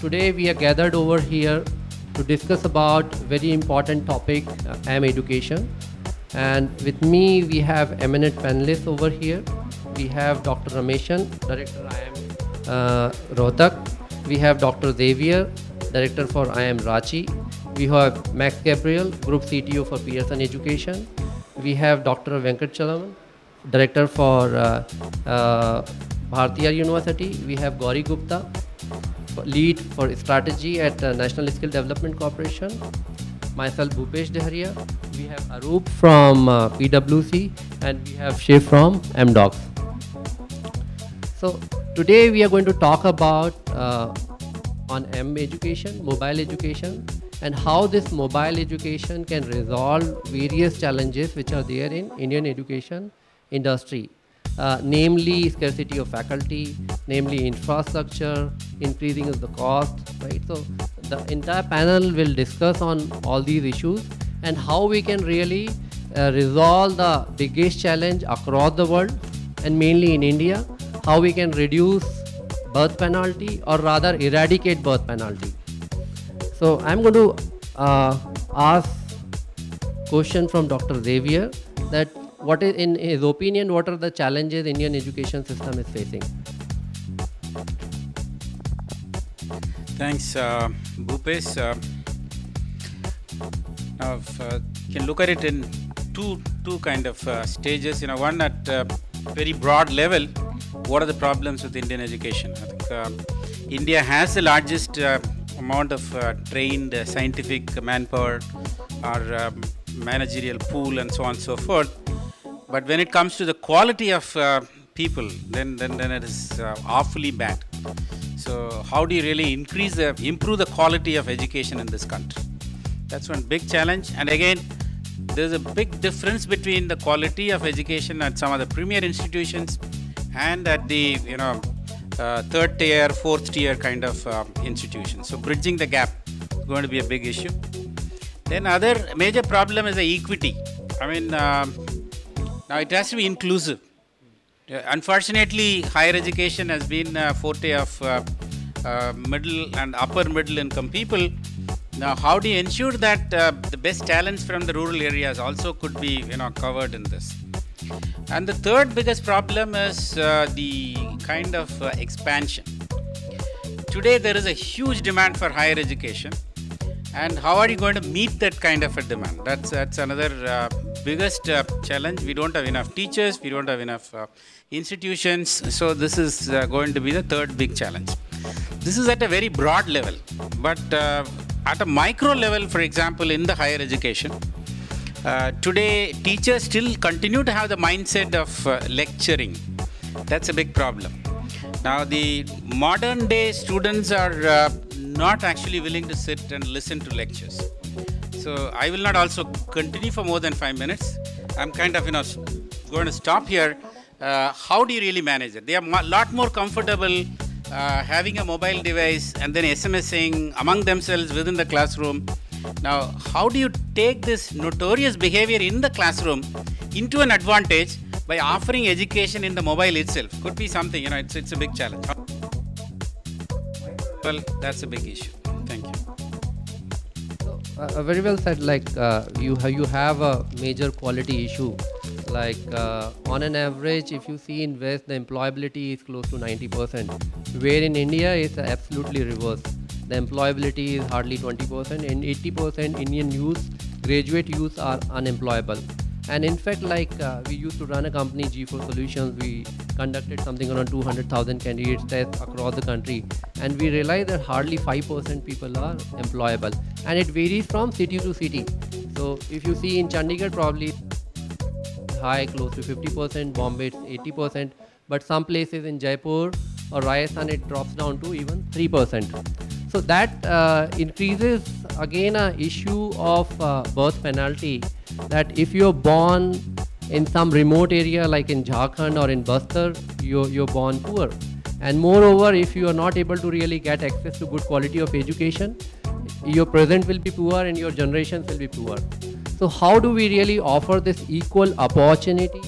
Today we are gathered over here to discuss about very important topic, education. And with me we have eminent panelists over here. We have Dr. Rameshan, Director IIM Rohtak. We have Dr. Xavier, Director for IIM Ranchi. We have Max Gabriel, Group CTO for Pearson Education. We have Dr. Venkatachalaman, Director for Bharatiya University. We have Gauri Gupta, Lead for Strategy at National Skill Development Corporation. Myself, Bhupesh Deharia. We have Arup from PwC, and we have Shiv from MDocs. So today we are going to talk about on education, mobile education, and how this mobile education can resolve various challenges which are there in Indian education industry. Namely scarcity of faculty, namely infrastructure, increasing of the cost, right? So the entire panel will discuss on all these issues and how we can really resolve the biggest challenge across the world and mainly in India, how we can reduce birth penalty or rather eradicate birth penalty. So I'm going to ask question from Dr. Xavier that what is, in his opinion, what are the challenges Indian education system is facing? Thanks, Bhupesh. Now, you can look at it in two kind of stages. One at very broad level. What are the problems with Indian education? I think India has the largest amount of trained scientific manpower or managerial pool and so on and so forth. But when it comes to the quality of people, then it is awfully bad. So how do you really improve the quality of education in this country? That's one big challenge. And again, there's a big difference between the quality of education at some of the premier institutions and at the third tier, fourth tier kind of institutions. So bridging the gap is going to be a big issue. Then other major problem is the equity. I mean, now it has to be inclusive. Unfortunately, higher education has been a forte of middle and upper middle income people. Now, how do you ensure that the best talents from the rural areas also could be covered in this? And the third biggest problem is the kind of expansion. Today there is a huge demand for higher education, and how are you going to meet that kind of a demand? That's another biggest challenge. We don't have enough teachers, we don't have enough institutions, so this is going to be the third big challenge. This is at a very broad level, but at a micro level, for example, in the higher education, today teachers still continue to have the mindset of lecturing. That's a big problem. Now the modern day students are not actually willing to sit and listen to lectures. So I will not also continue for more than 5 minutes. I'm kind of going to stop here. How do you really manage it? They are a lot more comfortable having a mobile device and then SMSing among themselves within the classroom. Now, how do you take this notorious behavior in the classroom into an advantage by offering education in the mobile itself? Could be something, it's a big challenge. Well, that's a big issue. Thank you. So, very well said. Like you have a major quality issue. Like on an average, if you see in West, the employability is close to 90%, where in India it's absolutely reverse. The employability is hardly 20%, and 80% Indian youth, graduate youth, are unemployable. And in fact, like we used to run a company, G4 Solutions. We conducted something around 200,000 candidates tests across the country, and we realized that hardly 5% people are employable, and it varies from city to city. So if you see in Chandigarh, probably high, close to 50%, Bombay it's 80%, but some places in Jaipur or Rajasthan it drops down to even 3%. So that increases again a issue of birth penalty, that if you're born in some remote area like in Jharkhand or in Bastar, you're born poor. And moreover, if you are not able to really get access to good quality of education, your present will be poor and your generations will be poor. So how do we really offer this equal opportunity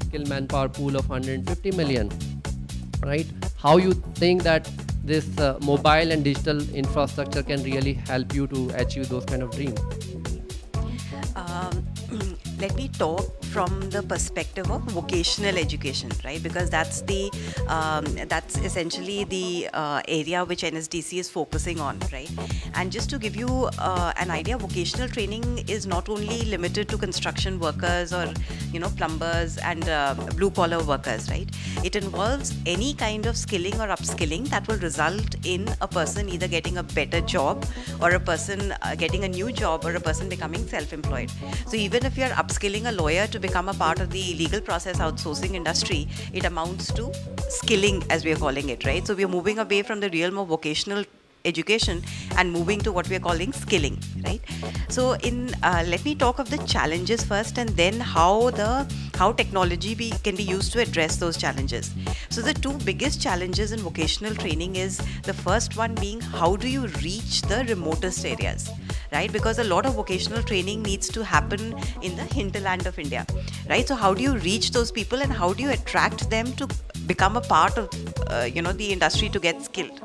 Skilled manpower pool of 150 million, right? How you think that this mobile and digital infrastructure can really help you to achieve those kind of dreams? Let me talk from the perspective of vocational education, right? Because that's essentially the area which NSDC is focusing on, right? And just to give you an idea, vocational training is not only limited to construction workers or plumbers and blue collar workers, right? It involves any kind of skilling or upskilling that will result in a person either getting a better job or a person getting a new job or a person becoming self-employed. So even if you're upskilling a lawyer to become a part of the legal process outsourcing industry, it amounts to skilling, as we are calling it, right? So we are moving away from the realm of vocational education and moving to what we are calling skilling, right? So let me talk of the challenges first, and then how technology can be used to address those challenges. So the two biggest challenges in vocational training is the first one being, how do you reach the remotest areas, right? Because a lot of vocational training needs to happen in the hinterland of India, right? So how do you reach those people, and how do you attract them to become a part of the industry to get skilled?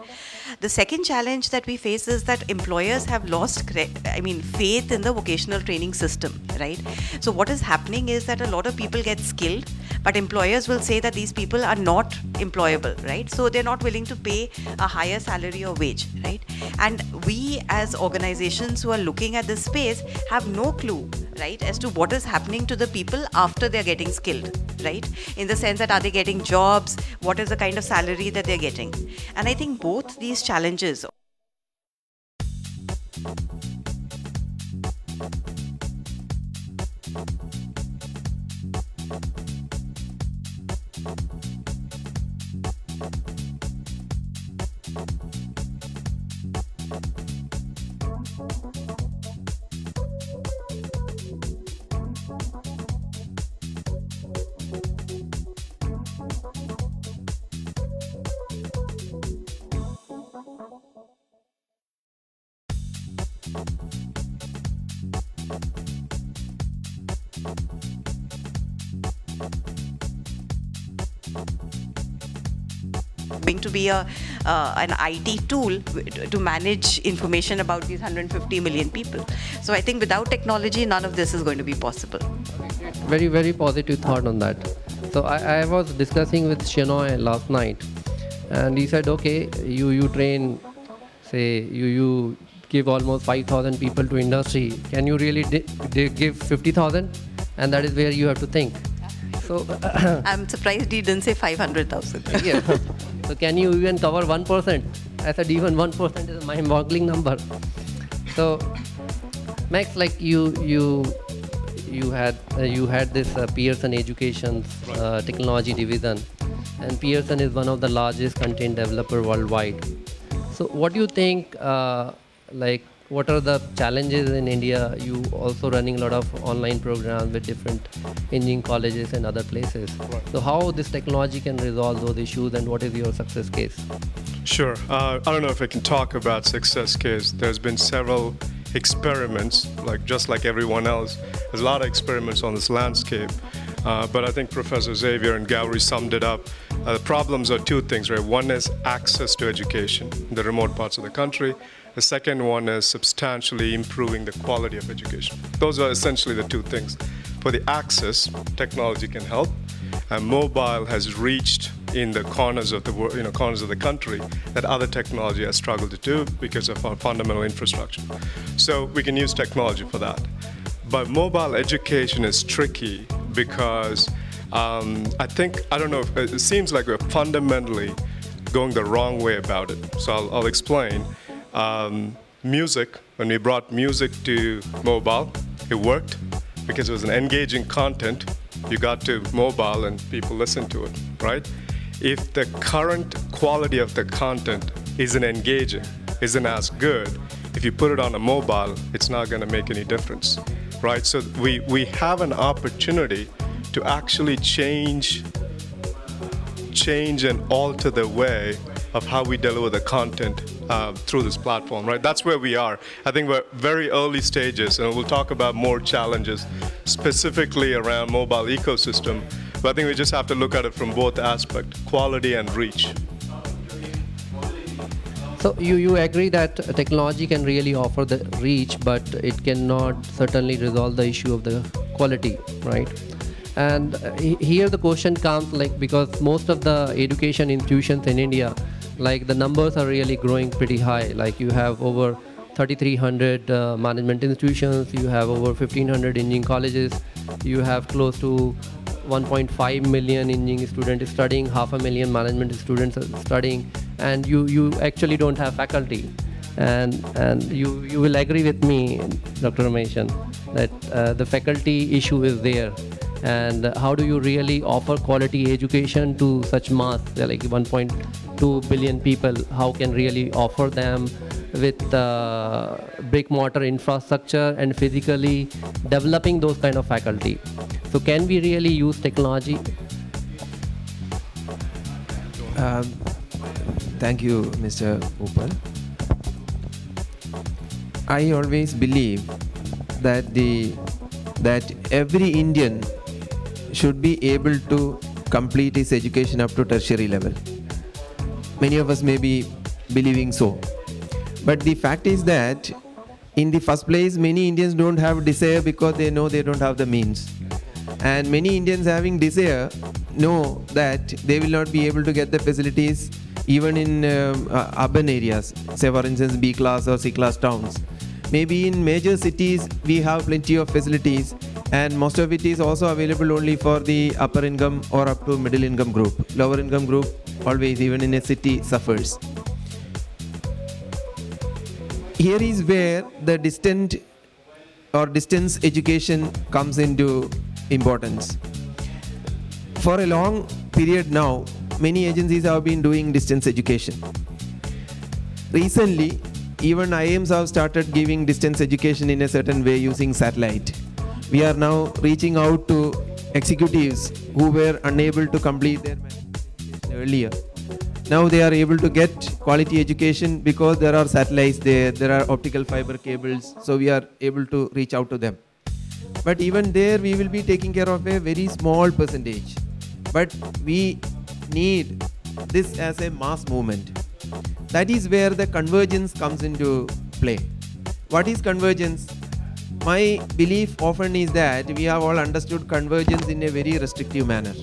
The second challenge that we face is that employers have lost faith in the vocational training system, right? So what is happening is that a lot of people get skilled, but employers will say that these people are not employable, right? So they're not willing to pay a higher salary or wage, right? And we as organizations who are looking at this space have no clue, right, as to what is happening to the people after they're getting skilled, right? In the sense that, are they getting jobs? What is the kind of salary that they're getting? And I think both these challenges going to be an IT tool to manage information about these 150 million people. So I think without technology, none of this is going to be possible. Very, very positive thought on that. So I was discussing with Shenoy last night, and he said, okay, you train, say, you give almost 5,000 people to industry. Can you really give 50,000? And that is where you have to think. So I'm surprised he didn't say 500,000. Yeah. So can you even cover 1%? I said even 1% is a mind-boggling number. So Max, like you had this Pearson Education's technology division, and Pearson is one of the largest content developer worldwide. So what do you think, what are the challenges in India? You also running a lot of online programs with different engineering colleges and other places. Right. So how this technology can resolve those issues, and what is your success case? Sure. I don't know if I can talk about success case. There's been several experiments, just like everyone else. There's a lot of experiments on this landscape. But I think Professor Xavier and Gowrie summed it up. The problems are two things, right? One is access to education in the remote parts of the country. The second one is substantially improving the quality of education. Those are essentially the two things. For the access, technology can help, and mobile has reached in the corners of the world, corners of the country that other technology has struggled to do because of our fundamental infrastructure. So we can use technology for that. But mobile education is tricky because I don't know, it seems like we're fundamentally going the wrong way about it. So I'll explain. Music, when we brought music to mobile, it worked because it was an engaging content. You got to mobile and people listened to it, right? If the current quality of the content isn't engaging, isn't as good, if you put it on a mobile, it's not going to make any difference, right? So we have an opportunity to actually change and alter the way of how we deliver the content through this platform, right? That's where we are. I think we're very early stages, and we'll talk about more challenges specifically around mobile ecosystem. But I think we just have to look at it from both aspects, quality and reach. So you agree that technology can really offer the reach, but it cannot certainly resolve the issue of the quality, right? And here the question comes, like, because most of the education institutions in India, like, the numbers are really growing pretty high. Like, you have over 3,300 management institutions, you have over 1,500 engineering colleges, you have close to 1.5 million engineering students studying, 500,000 management students are studying, and you actually don't have faculty. And you will agree with me, Dr. Rameshan, that the faculty issue is there. And how do you really offer quality education to such mass, like 1.2 billion people? How can really offer them with brick mortar infrastructure and physically developing those kind of faculty? So can we really use technology? Thank you, Mr. Upal. I always believe that every Indian should be able to complete his education up to tertiary level. Many of us may be believing so. But the fact is that in the first place, many Indians don't have desire because they know they don't have the means. And many Indians having desire know that they will not be able to get the facilities even in urban areas, say for instance B class or C class towns. Maybe in major cities we have plenty of facilities, and most of it is also available only for the upper income or up to middle income group. Lower income group always, even in a city, suffers. Here is where the distance education comes into importance. For a long period now, many agencies have been doing distance education. Recently, even IIMs have started giving distance education in a certain way using satellite. We are now reaching out to executives who were unable to complete their education earlier. Now they are able to get quality education because there are satellites there are optical fiber cables, so we are able to reach out to them. But even there we will be taking care of a very small percentage. But we need this as a mass movement. That is where the convergence comes into play. What is convergence? My belief often is that we have all understood convergence in a very restrictive manner.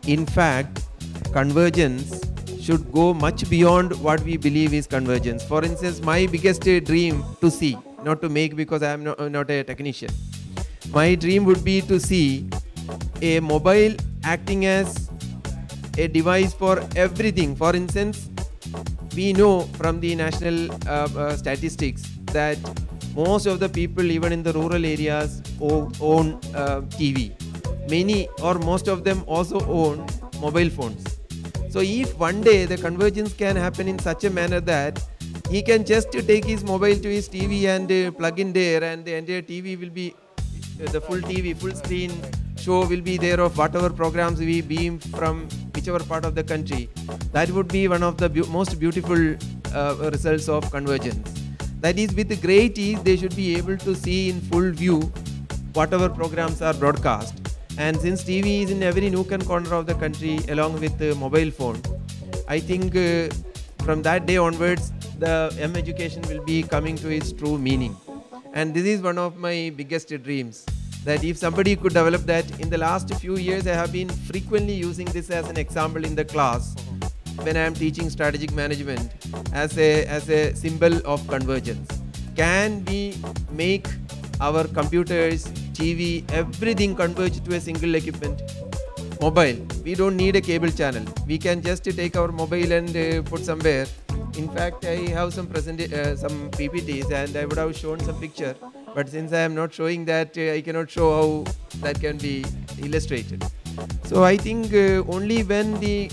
In fact, convergence should go much beyond what we believe is convergence. For instance, my biggest dream to see, not to make because I am not a technician, my dream would be to see a mobile acting as a device for everything. For instance, we know from the national statistics that most of the people, even in the rural areas, own TV. Many or most of them also own mobile phones. So if one day the convergence can happen in such a manner that he can just take his mobile to his TV and plug in there, and the entire TV will be the full TV, full screen show will be there of whatever programs we beam from whichever part of the country. That would be one of the most beautiful results of convergence. That is, with great ease they should be able to see in full view whatever programs are broadcast. And since TV is in every nook and corner of the country along with the mobile phone, I think from that day onwards the education will be coming to its true meaning. And this is one of my biggest dreams, that if somebody could develop that. In the last few years I have been frequently using this as an example in the class when I am teaching strategic management as a symbol of convergence. Can we make our computers, TV, everything converge to a single equipment? Mobile, we don't need a cable channel. We can just take our mobile and put somewhere. In fact, I have some PPTs and I would have shown some picture, but since I am not showing that, I cannot show how that can be illustrated. So I think only when the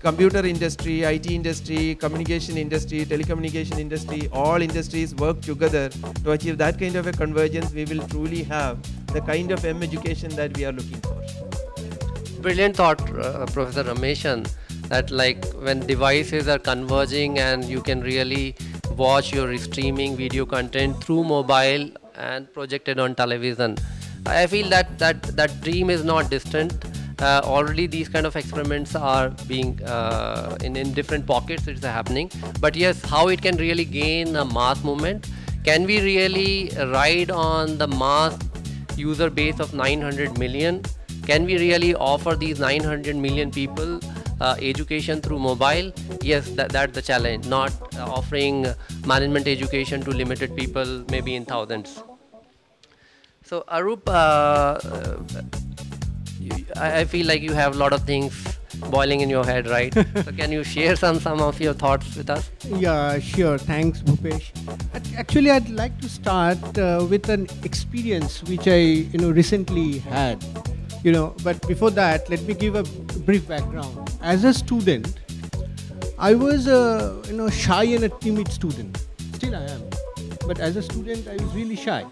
computer industry, IT industry, communication industry, telecommunication industry, all industries work together to achieve that kind of a convergence, we will truly have the kind of education that we are looking for. Brilliant thought, Professor Rameshan. that like when devices are converging and you can really watch your streaming video content through mobile and projected on television. I feel that dream is not distant. Already these kind of experiments are being in different pockets, it's happening. But yes, how it can really gain a mass movement? Can we really ride on the mass user base of 900 million? Can we really offer these 900 million people education through mobile? Yes, that's the challenge. Not offering management education to limited people, maybe in thousands. So Arup, I feel like you have a lot of things boiling in your head, right? So can you share some of your thoughts with us? Yeah, sure. Thanks, Bhupesh. Actually, I'd like to start with an experience which I recently had. But before that, let me give a brief background. As a student, I was a shy and a timid student. Still I am. But as a student, I was really shy.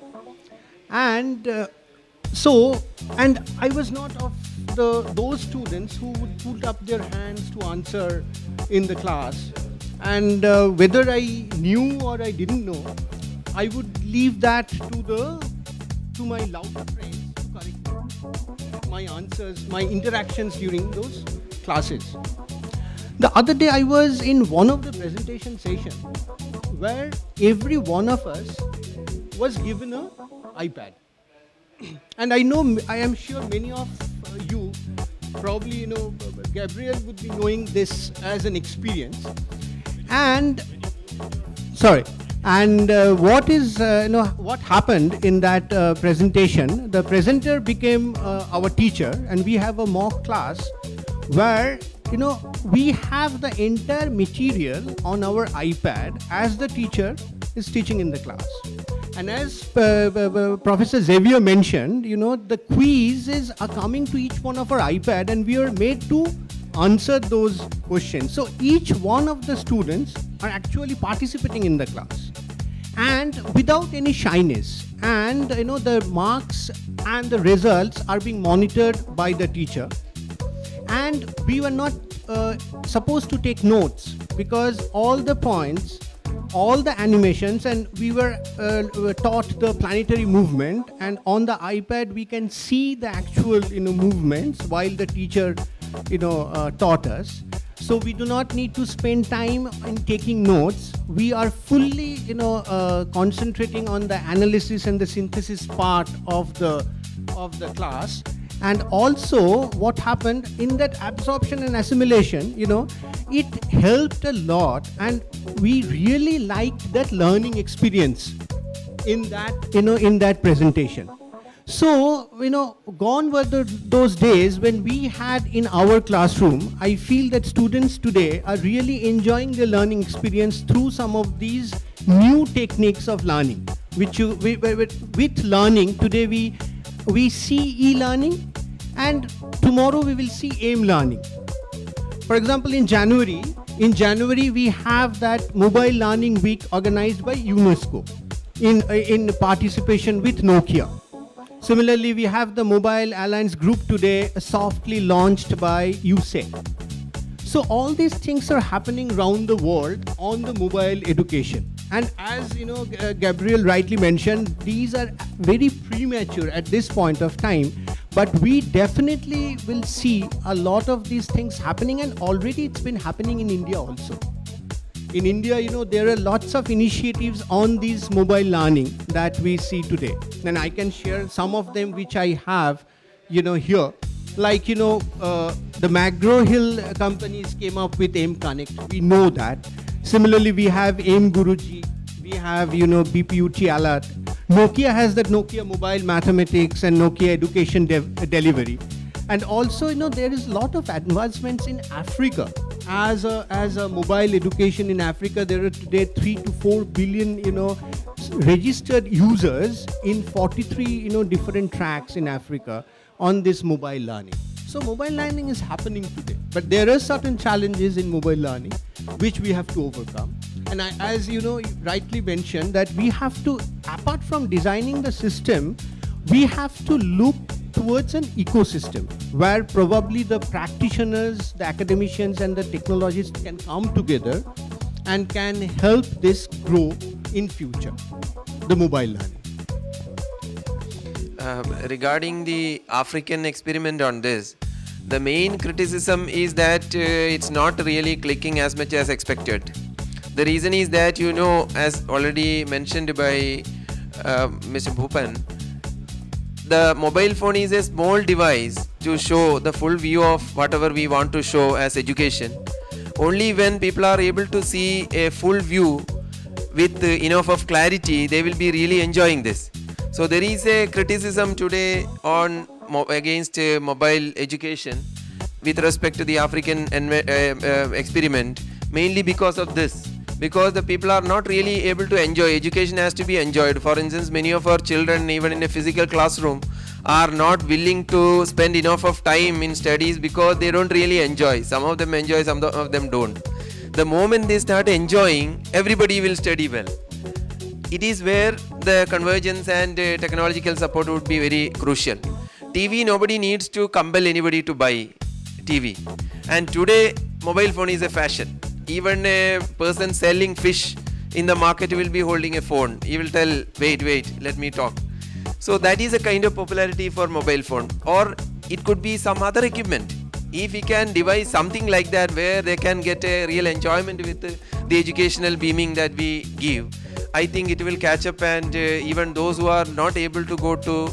And I was not of those students who would put up their hands to answer in the class. And whether I knew or I didn't know, I would leave that to my louder friends to correct my answers, my interactions during those classes. The other day I was in one of the presentation sessions where every one of us was given an iPad. And I am sure many of you probably, Gabriel would be knowing this as an experience. And what happened in that presentation, the presenter became our teacher, and we have a mock class where, we have the entire material on our iPad as the teacher is teaching in the class. And as Professor Xavier mentioned, the quizzes are coming to each one of our iPad, and we are made to answer those questions. So each one of the students are actually participating in the class, and without any shyness. And the marks and the results are being monitored by the teacher. And we were not supposed to take notes, because all the points, all the animations, and we were taught the planetary movement, and on the iPad we can see the actual movements while the teacher taught us. So we do not need to spend time in taking notes. We are fully concentrating on the analysis and the synthesis part of the class. And also what happened in that absorption and assimilation, it helped a lot, and we really liked that learning experience in that presentation. So, gone were those days when we had in our classroom. I feel that students today are really enjoying the learning experience through some of these new techniques of learning. With learning, today we see e-learning, and tomorrow we will see AIM learning. For example, in January we have that Mobile Learning Week organized by UNESCO in participation with Nokia. Similarly, we have the Mobile Alliance Group today, softly launched by USEC. So all these things are happening around the world on the mobile education. And as Gabriel rightly mentioned, these are very premature at this point of time, but we definitely will see a lot of these things happening, and already it's been happening in India also. In India, there are lots of initiatives on these mobile learning that we see today. And I can share some of them which I have, here. Like, the McGraw-Hill companies came up with AIM Connect. We know that. Similarly, we have AIM Guruji. We have, BPUT Alert. Nokia has that Nokia Mobile Mathematics and Nokia Education Delivery. And also, there is a lot of advancements in Africa. As a mobile education in Africa, there are today 3 to 4 billion, registered users in 43, different tracks in Africa on this mobile learning. So mobile learning is happening today, but there are certain challenges in mobile learning which we have to overcome. And as you rightly mentioned, that we have to, apart from designing the system, we have to look towards an ecosystem where probably the practitioners, the academicians and the technologists can come together and can help this grow in future, the mobile learning. Regarding the African experiment on this, the main criticism is that it's not really clicking as much as expected. The reason is that, you know, as already mentioned by Mr. Bhupan, the mobile phone is a small device to show the full view of whatever we want to show as education. Only when people are able to see a full view with enough of clarity, they will be really enjoying this. So there is a criticism today on against mobile education with respect to the African experiment, mainly because of this. Because the people are not really able to enjoy. Education has to be enjoyed. For instance, many of our children, even in a physical classroom, are not willing to spend enough of time in studies because they don't really enjoy. Some of them enjoy, some of them don't. The moment they start enjoying, everybody will study well. It is where the convergence and technological support would be very crucial. TV, nobody needs to compel anybody to buy TV. And today, mobile phone is a fashion. Even a person selling fish in the market will be holding a phone. He will tell, wait, let me talk. So that is a kind of popularity for mobile phone. Or it could be some other equipment. If we can devise something like that where they can get a real enjoyment with the educational beaming that we give, I think it will catch up, and even those who are not able to go to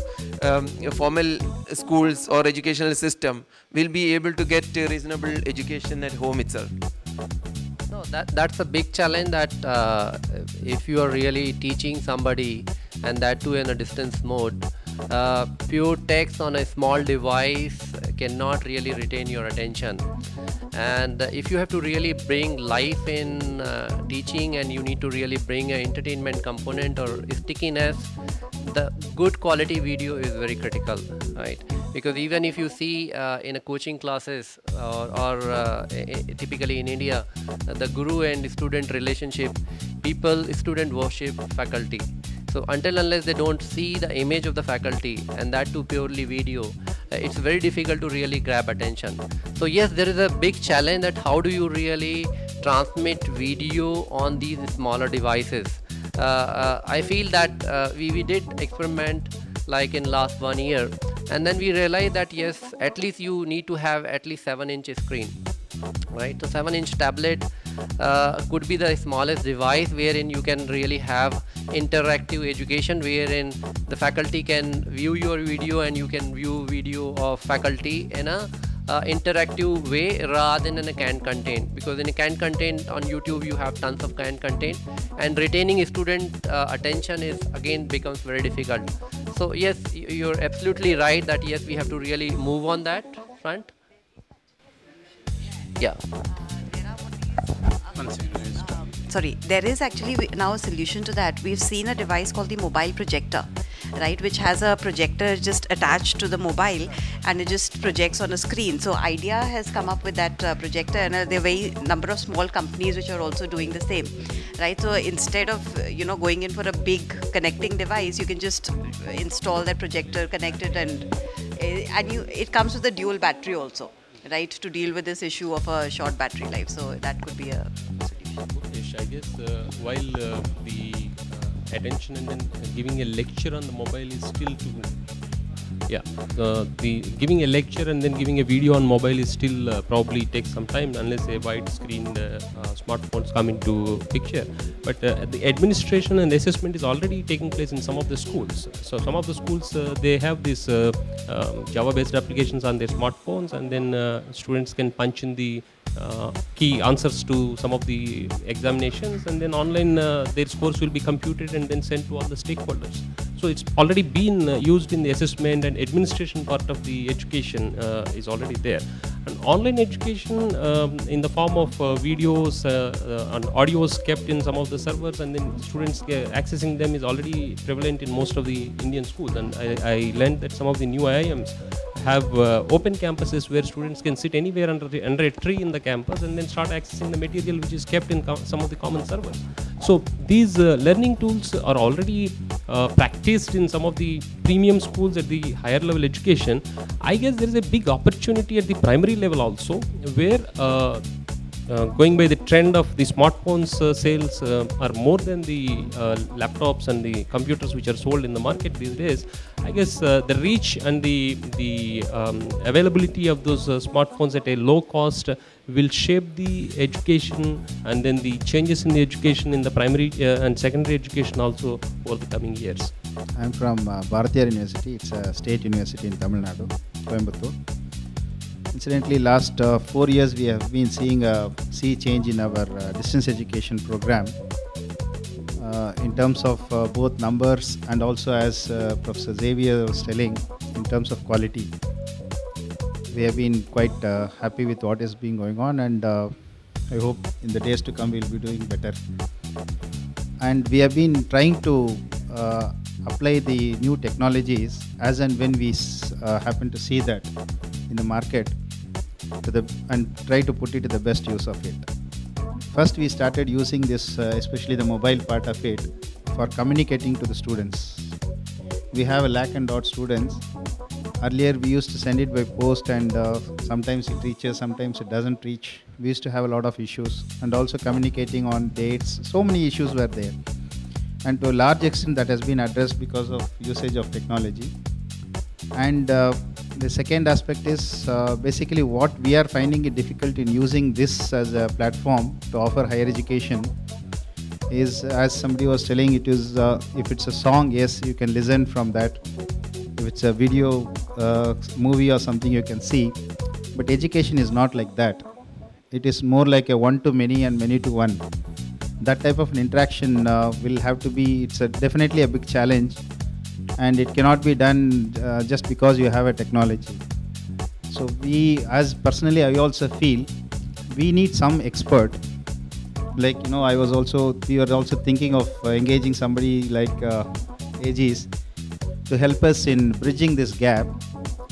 formal schools or educational system will be able to get reasonable education at home itself. No, that's a big challenge, that if you are really teaching somebody, and that too in a distance mode, pure text on a small device cannot really retain your attention. And if you have to really bring life in teaching, and you need to really bring an entertainment component or stickiness, the good quality video is very critical, right? Because even if you see in a coaching classes or typically in India, the guru and student relationship, student worship faculty. So until unless they don't see the image of the faculty, and that too purely video, it's very difficult to really grab attention. So yes, there is a big challenge, that how do you really transmit video on these smaller devices. I feel that we did experiment like in last 1 year, and then we realized that yes, at least you need to have at least 7-inch screen, right? So 7-inch tablet could be the smallest device wherein you can really have interactive education, wherein the faculty can view your video and you can view video of faculty in a interactive way rather than in a canned content. Because in a canned content on YouTube you have tons of canned content, and retaining student attention is again becomes very difficult. So yes, you're absolutely right that yes, we have to really move on that front. Yeah. Sorry, there is actually now a solution to that. We've seen a device called the mobile projector, right, which has a projector just attached to the mobile, and it just projects on a screen. So IDEA has come up with that projector, and there are very number of small companies which are also doing the same, right? So instead of going in for a big connecting device, you can just install that projector, connect it, and it comes with a dual battery also, right, to deal with this issue of a short battery life. So that could be a solution. Yes, I guess while the attention and then giving a lecture on the mobile is still too. Yeah, the giving a lecture and then giving a video on mobile is still probably takes some time unless a wide screen smartphones come into picture. But the administration and assessment is already taking place in some of the schools. So some of the schools they have these Java-based applications on their smartphones, and then students can punch in the key answers to some of the examinations, and then online their scores will be computed and then sent to all the stakeholders. So it's already been used in the assessment and administration part of the education is already there. And online education in the form of videos and audios kept in some of the servers, and then students accessing them is already prevalent in most of the Indian schools. And I learned that some of the new IIMs have open campuses where students can sit anywhere under a tree in the campus and then start accessing the material which is kept in some of the common servers. So these learning tools are already practiced in some of the premium schools at the higher level education, I guess there is a big opportunity at the primary level also, where going by the trend of the smartphones sales are more than the laptops and the computers which are sold in the market these days. I guess the reach and the availability of those smartphones at a low cost will shape the education, and then the changes in the education in the primary and secondary education also over the coming years. I'm from Bharatiyar University. It's a state university in Tamil Nadu, Coimbatore. Incidentally, last 4 years we have been seeing a sea change in our distance education program in terms of both numbers and also, as Professor Xavier was telling, in terms of quality. We have been quite happy with what is being going on, and I hope in the days to come we'll be doing better. And we have been trying to apply the new technologies as and when we happen to see that in the market and try to put it to the best use of it. First we started using this, especially the mobile part of it, for communicating to the students. We have a lakh and odd students. Earlier we used to send it by post, and sometimes it reaches, sometimes it doesn't reach. We used to have a lot of issues, and also communicating on dates. So many issues were there, and to a large extent that has been addressed because of usage of technology. And the second aspect is basically what we are finding it difficult in using this as a platform to offer higher education is, as somebody was telling, it is if it's a song, yes, you can listen from that. If it's a video, movie or something, you can see. But education is not like that. It is more like a one-to-many and many-to-one. That type of an interaction will have to be, it's definitely a big challenge, and it cannot be done just because you have a technology. So we, as personally, I also feel we need some expert. Like, we were also thinking of engaging somebody like Aegis to help us in bridging this gap.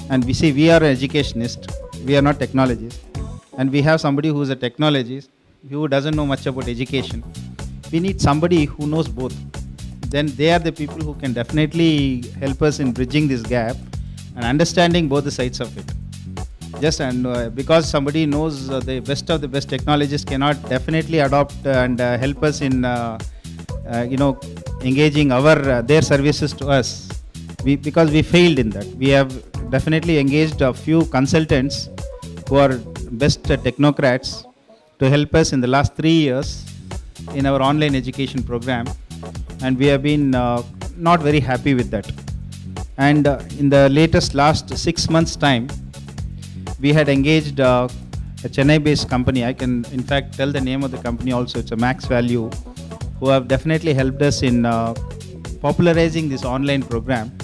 And we are an educationist, we are not technologists, and we have somebody who is a technologist who doesn't know much about education. We need somebody who knows both. Then they are the people who can definitely help us in bridging this gap and understanding both the sides of it. Because somebody knows the best of the best technologists cannot definitely adopt and help us in engaging their services to us. Because we failed in that. We have definitely engaged a few consultants who are best technocrats to help us in the last 3 years in our online education program, and we have been not very happy with that. And in the last 6 months time, we had engaged a Chennai-based company. I can in fact tell the name of the company also. It's a Max Value, who have definitely helped us in popularizing this online program.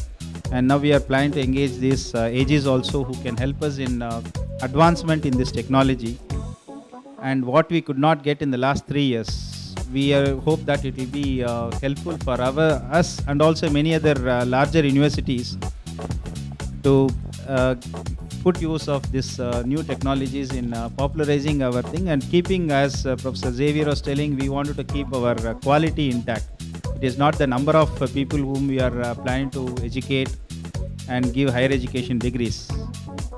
And now we are planning to engage this Aegis also, who can help us in advancement in this technology. And what we could not get in the last 3 years, we hope that it will be helpful for us and also many other larger universities to put use of this new technologies in popularizing our thing and keeping, as Professor Xavier was telling, we wanted to keep our quality intact. It is not the number of people whom we are planning to educate and give higher education degrees.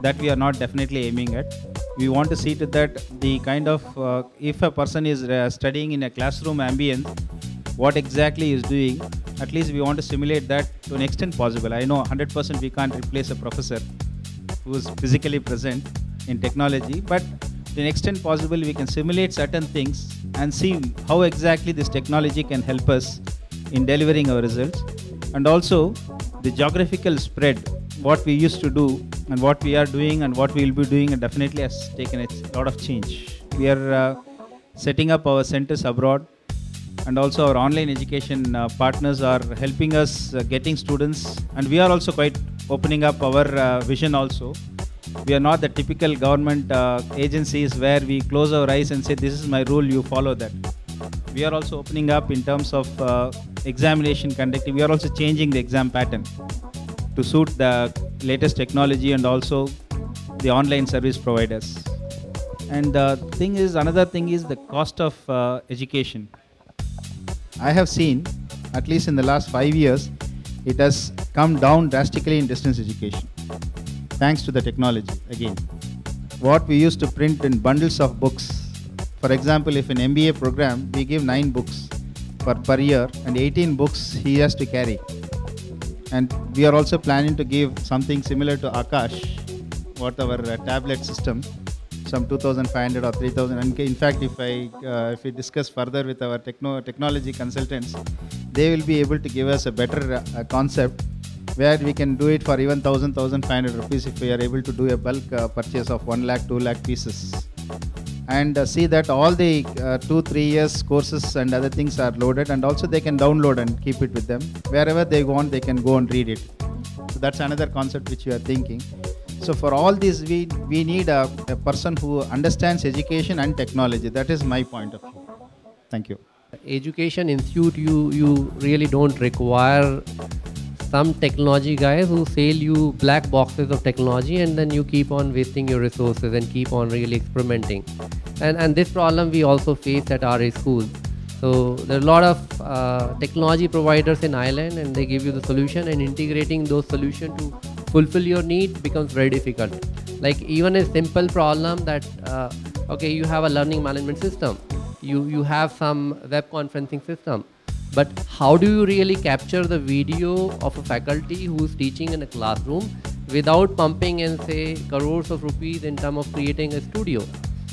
That we are not definitely aiming at. We want to see to that the kind of, if a person is studying in a classroom ambience, what exactly he is doing, at least we want to simulate that to an extent possible. I know 100% we can't replace a professor who is physically present in technology, but to an extent possible we can simulate certain things and see how exactly this technology can help us in delivering our results. And also the geographical spread, what we used to do and what we are doing and what we will be doing, and definitely has taken a lot of change. We are setting up our centers abroad, and also our online education partners are helping us getting students, and we are also quite opening up our vision also. We are not the typical government agencies where we close our eyes and say, this is my rule, you follow that. We are also opening up in terms of examination conducting. We are also changing the exam pattern to suit the latest technology and also the online service providers. And another thing is the cost of education. I have seen, at least in the last 5 years, it has come down drastically in distance education, thanks to the technology again. What we used to print in bundles of books, for example, if an MBA program, we give 9 books per year and 18 books he has to carry. And we are also planning to give something similar to Akash, what our tablet system, some 2,500 or 3,000. And in fact, if we discuss further with our technology consultants, they will be able to give us a better concept where we can do it for even 1,500 rupees if we are able to do a bulk purchase of 1 lakh, 2 lakh pieces. And see that all the 2-3 years courses and other things are loaded, and also they can download and keep it with them. Wherever they want, they can go and read it. So that's another concept which we are thinking. So for all this, we need a person who understands education and technology. That is my point of view. Thank you. Education institute, you really don't require some technology guys who sell you black boxes of technology, and then you keep on wasting your resources and keep on really experimenting. And this problem we also face at our school. So there are a lot of technology providers in Ireland, and they give you the solution, and integrating those solutions to fulfill your need becomes very difficult. Like even a simple problem that, okay, you have a learning management system, you have some web conferencing system, but how do you really capture the video of a faculty who's teaching in a classroom without pumping in, say, crores of rupees in terms of creating a studio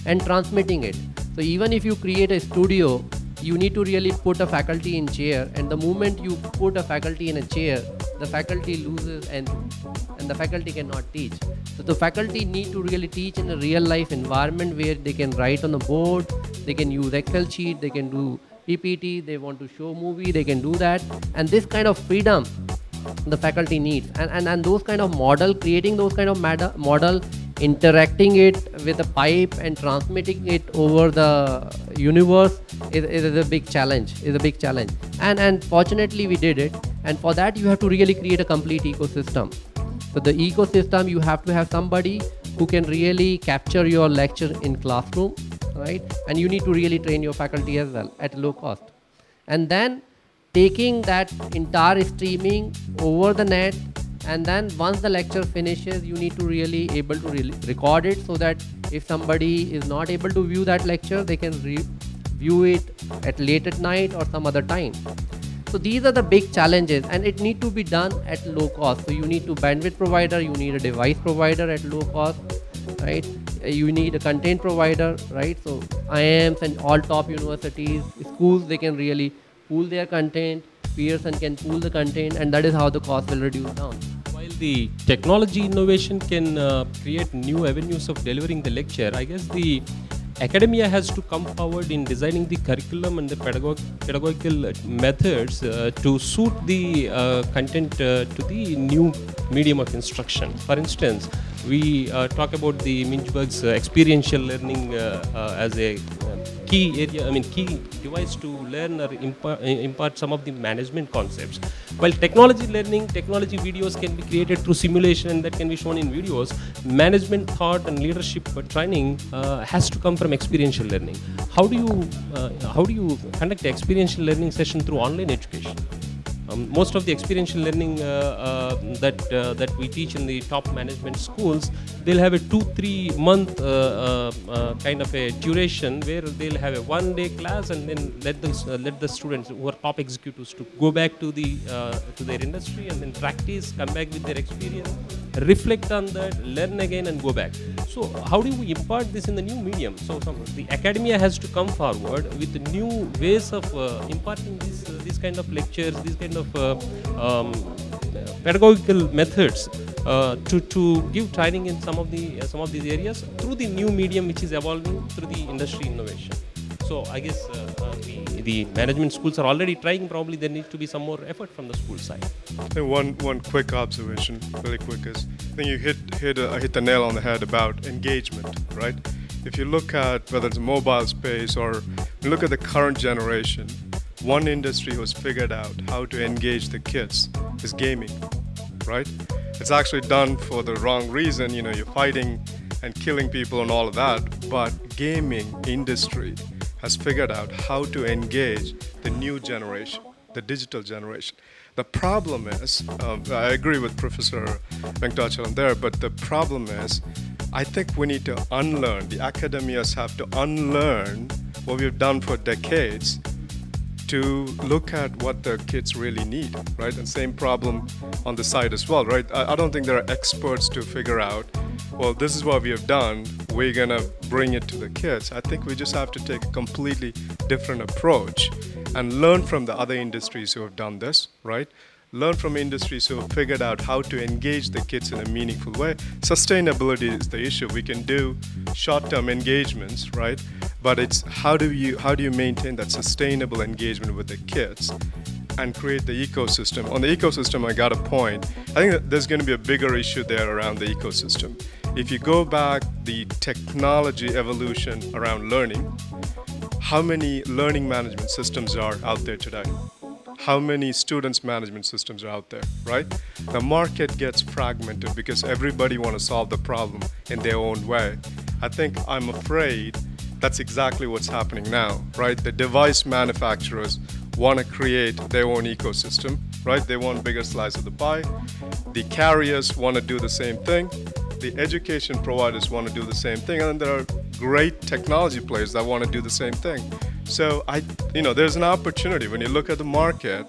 and transmitting it? So even if you create a studio, you need to really put a faculty in chair, and the moment you put a faculty in a chair, the faculty loses and the faculty cannot teach. So the faculty need to really teach in a real life environment where they can write on the board, they can use Excel sheet, they can do PPT, they want to show movie, they can do that. And this kind of freedom the faculty needs, and those kind of model, creating those kind of model, interacting it with a pipe and transmitting it over the universe is a big challenge, and fortunately we did it. And for that you have to really create a complete ecosystem. So the ecosystem, you have to have somebody who can really capture your lecture in classroom, right? And you need to really train your faculty as well at low cost. And then taking that entire streaming over the net, and then once the lecture finishes, you need to really able to really record it, so that if somebody is not able to view that lecture, they can view it at late at night or some other time. So these are the big challenges, and it need to be done at low cost. So you need to bandwidth provider, you need a device provider at low cost, right? You need a content provider, right? So IIMs and all top universities, schools, they can really pool their content, Pearson can pool the content, and that is how the cost will reduce down. While the technology innovation can create new avenues of delivering the lecture, I guess the academia has to come forward in designing the curriculum and the pedagogical methods to suit the content to the new medium of instruction. For instance, we talk about the Minchberg's experiential learning as a key area, key device to learn or impart some of the management concepts. While technology learning, technology videos can be created through simulation and that can be shown in videos, management thought and leadership training has to come from experiential learning. How do you conduct an experiential learning session through online education? Most of the experiential learning that we teach in the top management schools, they'll have a 2-3 month kind of a duration where they'll have a 1-day class, and then let the students who are top executives to go back to their industry and then practice, come back with their experience, reflect on that, learn again and go back. So how do we impart this in the new medium? So the academia has to come forward with new ways of imparting these kind of lectures, these kind of pedagogical methods to give training in some of these areas through the new medium which is evolving through the industry innovation. So I guess the management schools are already trying. Probably there needs to be some more effort from the school side. And one quick observation, really quick, is I think you hit the nail on the head about engagement, right? If you look at whether it's mobile space or you look at the current generation, one industry who's figured out how to engage the kids is gaming, right? It's actually done for the wrong reason, you're fighting and killing people and all of that, but gaming industry has figured out how to engage the new generation, the digital generation. The problem is, I agree with Professor Venkatachalam there, but the problem is, I think we need to unlearn, the academias have to unlearn what we've done for decades to look at what the kids really need, right? And same problem on the side as well, right? I don't think there are experts to figure out, well, this is what we have done, we're gonna bring it to the kids. I think we just have to take a completely different approach and learn from the other industries who have done this, right? Learn from industries who have figured out how to engage the kids in a meaningful way. Sustainability is the issue. We can do short-term engagements, right? But it's how do you maintain that sustainable engagement with the kids and create the ecosystem? On the ecosystem, I got a point. I think that there's going to be a bigger issue there around the ecosystem. If you go back the technology evolution around learning, how many learning management systems are out there today? How many students management systems are out there, right? The market gets fragmented because everybody wants to solve the problem in their own way. I'm afraid that's exactly what's happening now, right? The device manufacturers want to create their own ecosystem, right? They want a bigger slice of the pie. The carriers want to do the same thing. The education providers want to do the same thing. And there are great technology players that want to do the same thing. So there's an opportunity when you look at the market,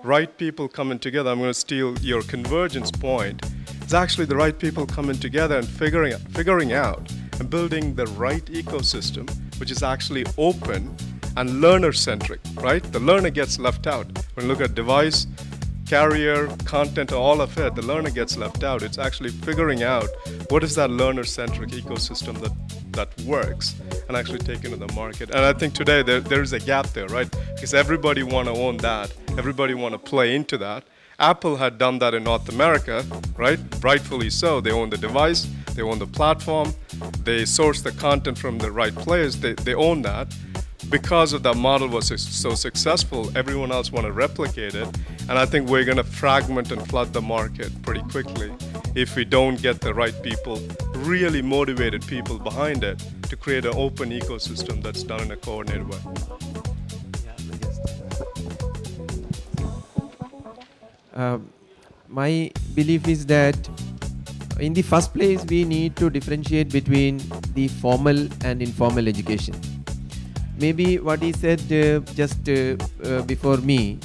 right people coming together. I'm going to steal your convergence point. It's actually the right people coming together and figuring out and building the right ecosystem, which is actually open and learner-centric, right? The learner gets left out. When you look at device, carrier, content, all of it, the learner gets left out. It's actually figuring out what is that learner-centric ecosystem that works and actually take into the market. And I think today there is a gap there, right? Because everybody want to own that. Everybody want to play into that. Apple had done that in North America, right? Rightfully so. They own the device, they own the platform, they source the content from the right players, they own that. Because of that model was so successful, everyone else want to replicate it. And I think we're going to fragment and flood the market pretty quickly if we don't get the right people, really motivated people behind it to create an open ecosystem that's done in a coordinated way. My belief is that in the first place, we need to differentiate between the formal and informal education. Maybe what he said just before me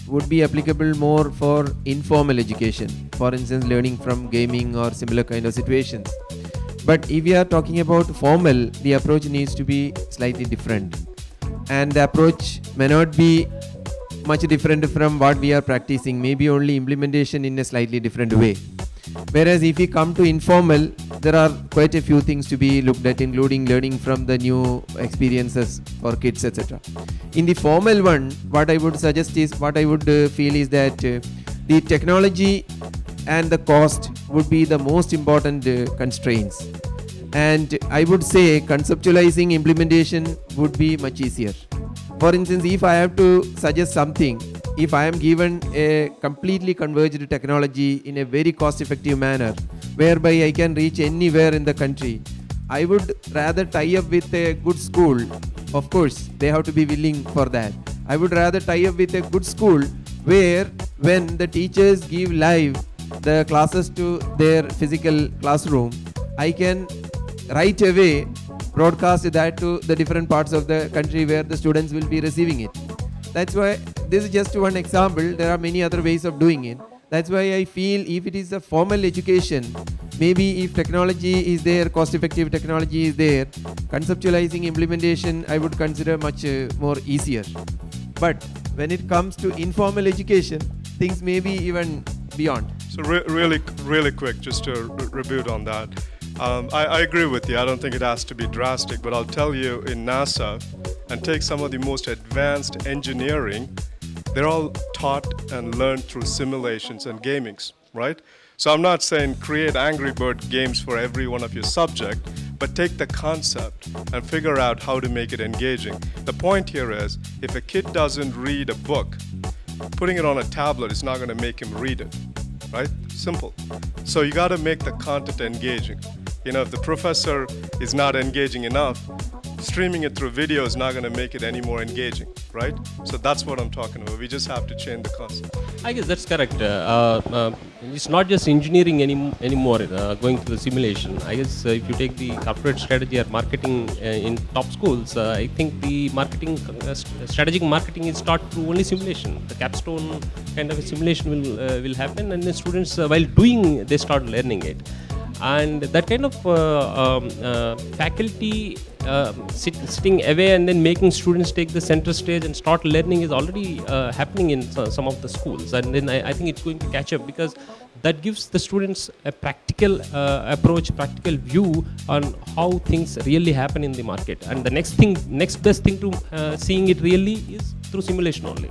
would be applicable more for informal education, for instance learning from gaming or similar kind of situations. But if we are talking about formal, the approach needs to be slightly different, and the approach may not be much different from what we are practicing, maybe only implementation in a slightly different way. Whereas if we come to informal, there are quite a few things to be looked at, including learning from the new experiences for kids, etc. In the formal one, what I would suggest is, what I would feel is that the technology and the cost would be the most important constraints. And I would say conceptualizing implementation would be much easier. For instance, if I have to suggest something, if I am given a completely converged technology in a very cost-effective manner, whereby I can reach anywhere in the country, I would rather tie up with a good school. Of course, they have to be willing for that. I would rather tie up with a good school where, when the teachers give live the classes to their physical classroom, I can right away broadcast that to the different parts of the country where the students will be receiving it. That's why this is just one example. There are many other ways of doing it. That's why I feel if it is a formal education, maybe if technology is there, cost-effective technology is there, conceptualizing implementation I would consider much more easier. But when it comes to informal education, things may be even beyond. So really quick, just to reboot on that. I agree with you. I don't think it has to be drastic, but I'll tell you, in NASA, and take some of the most advanced engineering, they're all taught and learned through simulations and gamings, right? So I'm not saying create Angry Bird games for every one of your subject, but take the concept and figure out how to make it engaging. The point here is, if a kid doesn't read a book, putting it on a tablet is not going to make him read it, right? Simple. So you got to make the content engaging. If the professor is not engaging enough, streaming it through video is not going to make it any more engaging, right? So that's what I'm talking about. We just have to change the concept. I guess that's correct. It's not just engineering anymore, going through the simulation. I guess if you take the corporate strategy or marketing in top schools, I think the marketing, strategic marketing is taught through only simulation. The capstone kind of a simulation will happen, and the students, while doing, they start learning it. And that kind of faculty sitting away and then making students take the center stage and start learning is already happening in some of the schools. And then I think it's going to catch up, because that gives the students a practical approach, practical view on how things really happen in the market. And the next best thing to seeing it really is through simulation only.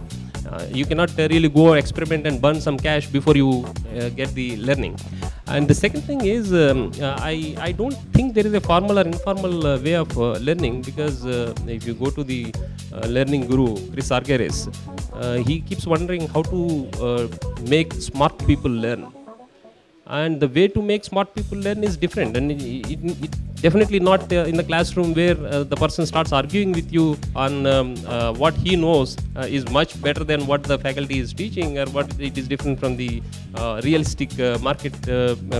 You cannot really go experiment and burn some cash before you get the learning. And the second thing is, I don't think there is a formal or informal way of learning, because if you go to the learning guru, Chris Argyris, he keeps wondering how to make smart people learn. And the way to make smart people learn is different, and it definitely not in the classroom where the person starts arguing with you on what he knows is much better than what the faculty is teaching, or what it is different from the realistic market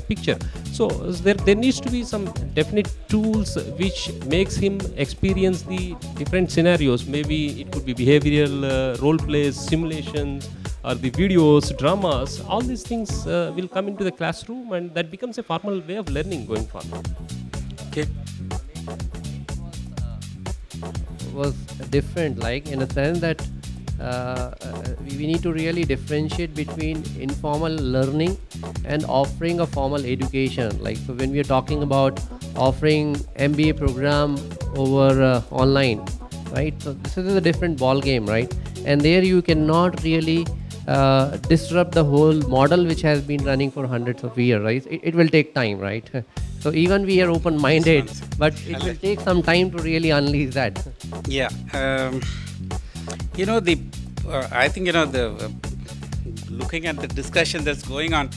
picture. So there needs to be some definite tools which makes him experience the different scenarios. Maybe it could be behavioral role plays, simulations, or the videos, dramas. All these things will come into the classroom, and that becomes a formal way of learning going forward. Okay. Was different, like in a sense that we need to really differentiate between informal learning and offering a formal education. Like, so when we are talking about offering MBA program over online, right? So this is a different ball game, right? And there you cannot really disrupt the whole model which has been running for hundreds of years, right? It will take time, right? So even we are open-minded, but it will take some time to really unleash that. Yeah, I think looking at the discussion that's going on,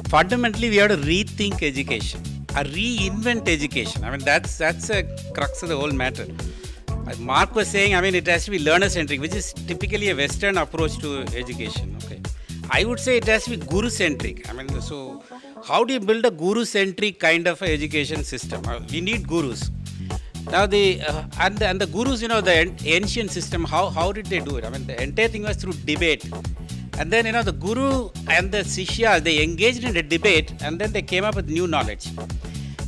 fundamentally we have to rethink education, or reinvent education. I mean, that's a crux of the whole matter. Mark was saying, I mean, it has to be learner-centric, which is typically a Western approach to education. Okay, I would say it has to be guru-centric. I mean, so how do you build a guru-centric kind of education system? We need gurus. Now the gurus, the ancient system, how did they do it? I mean, the entire thing was through debate. And then, the guru and the Shishya, they engaged in a debate, and then they came up with new knowledge.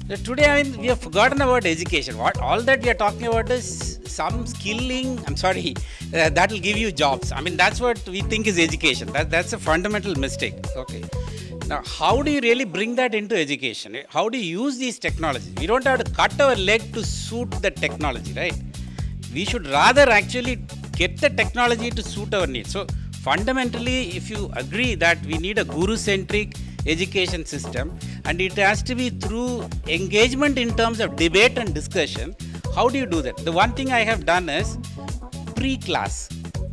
So today, I mean, we have forgotten about education. All that we are talking about is some skilling. I'm sorry, that will give you jobs. I mean, that's what we think is education. That's a fundamental mistake. Okay. Now, how do you really bring that into education? How do you use these technologies? We don't have to cut our leg to suit the technology, right? We should rather actually get the technology to suit our needs. So, fundamentally, if you agree that we need a guru-centric education system, and it has to be through engagement in terms of debate and discussion, how do you do that? The one thing I have done is pre-class,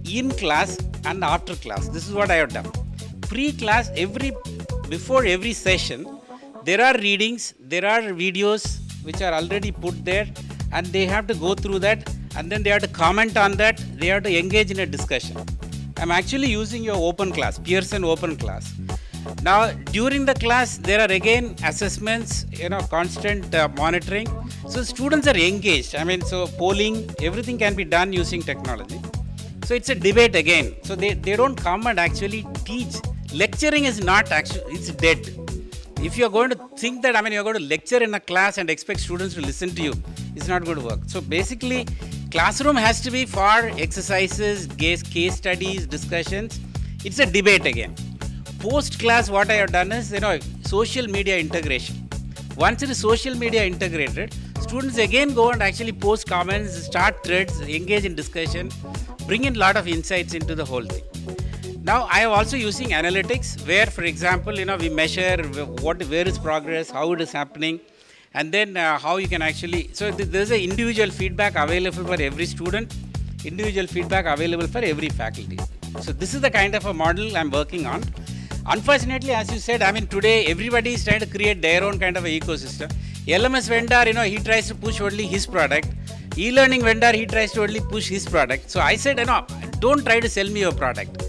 in class, and after class. This is what I have done. Pre-class, before every session, there are readings, there are videos which are already put there, and they have to go through that, and then they have to comment on that, they have to engage in a discussion. I'm actually using your open class, Pearson open class. Now, during the class, there are again assessments, constant monitoring. So students are engaged. I mean, so polling, everything can be done using technology. So it's a debate again. So they don't come and actually teach. Lecturing is not actually, it's dead. If you're going to think that, I mean, you're going to lecture in a class and expect students to listen to you, it's not going to work. So basically, classroom has to be for exercises, case studies, discussions. It's a debate again. Post-class, what I have done is, social media integration. Once it is social media integrated, students again go and actually post comments, start threads, engage in discussion, bring in a lot of insights into the whole thing. Now, I am also using analytics where, for example, we measure where is progress, how it is happening, and then how you can actually, so there's an individual feedback available for every student, individual feedback available for every faculty. So this is the kind of a model I'm working on. Unfortunately, as you said, I mean, today everybody is trying to create their own kind of a ecosystem. LMS vendor, he tries to push only his product. E-learning vendor, he tries to only push his product. So I said, no, don't try to sell me your product.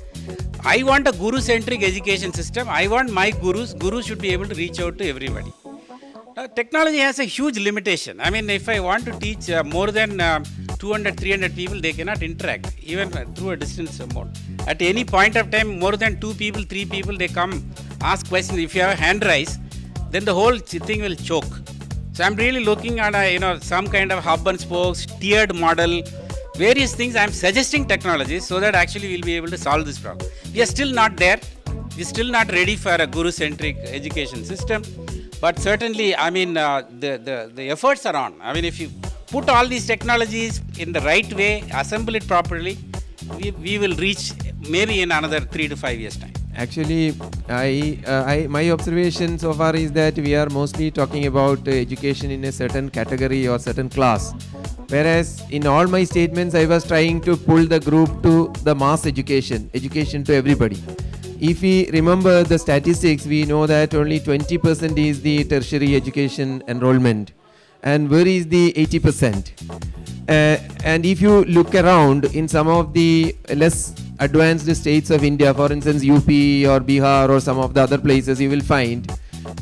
I want a guru-centric education system. I want my gurus should be able to reach out to everybody. Technology has a huge limitation. I mean, if I want to teach more than 200, 300 people, they cannot interact, even through a distance mode. At any point of time, more than 2 people, 3 people, they come, ask questions. If you have a hand raise, then the whole thing will choke. So I'm really looking at some kind of hub and spokes, tiered model, various things. I'm suggesting technologies so that actually we'll be able to solve this problem. We are still not there. We're still not ready for a guru-centric education system. But certainly, I mean, the efforts are on. I mean, if you put all these technologies in the right way, assemble it properly, we will reach maybe in another 3 to 5 years' time. Actually, my observation so far is that we are mostly talking about education in a certain category or certain class. Whereas in all my statements, I was trying to pull the group to the mass education to everybody. If we remember the statistics, we know that only 20% is the tertiary education enrollment. And where is the 80%? And if you look around in some of the less advanced states of India, for instance, UP or Bihar or some of the other places, you will find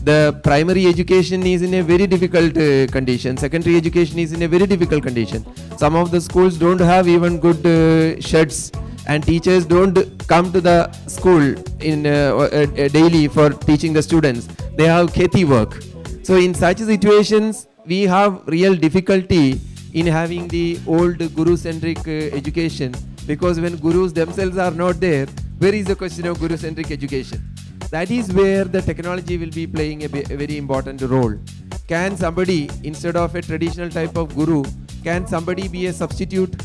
the primary education is in a very difficult condition. Secondary education is in a very difficult condition. Some of the schools don't have even good sheds, and teachers don't come to the school in daily for teaching the students. They have kheti work. So in such situations, we have real difficulty in having the old guru-centric education, because when gurus themselves are not there, where is the question of guru-centric education? That is where the technology will be playing a very important role. Can somebody, instead of a traditional type of guru, can somebody be a substitute?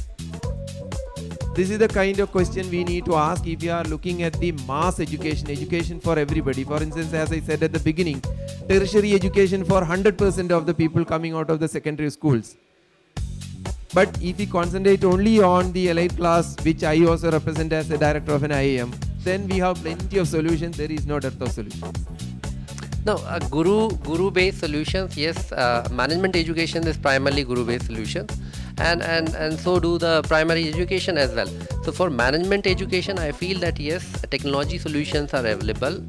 This is the kind of question we need to ask if we are looking at the mass education for everybody. For instance, as I said at the beginning, tertiary education for 100% of the people coming out of the secondary schools. But if we concentrate only on the elite class, which I also represent as a director of an IIM, then we have plenty of solutions. There is no dearth of solutions. No, guru-based solutions, yes, management education is primarily guru-based solutions, and so do the primary education as well. So for management education, I feel that yes, technology solutions are available,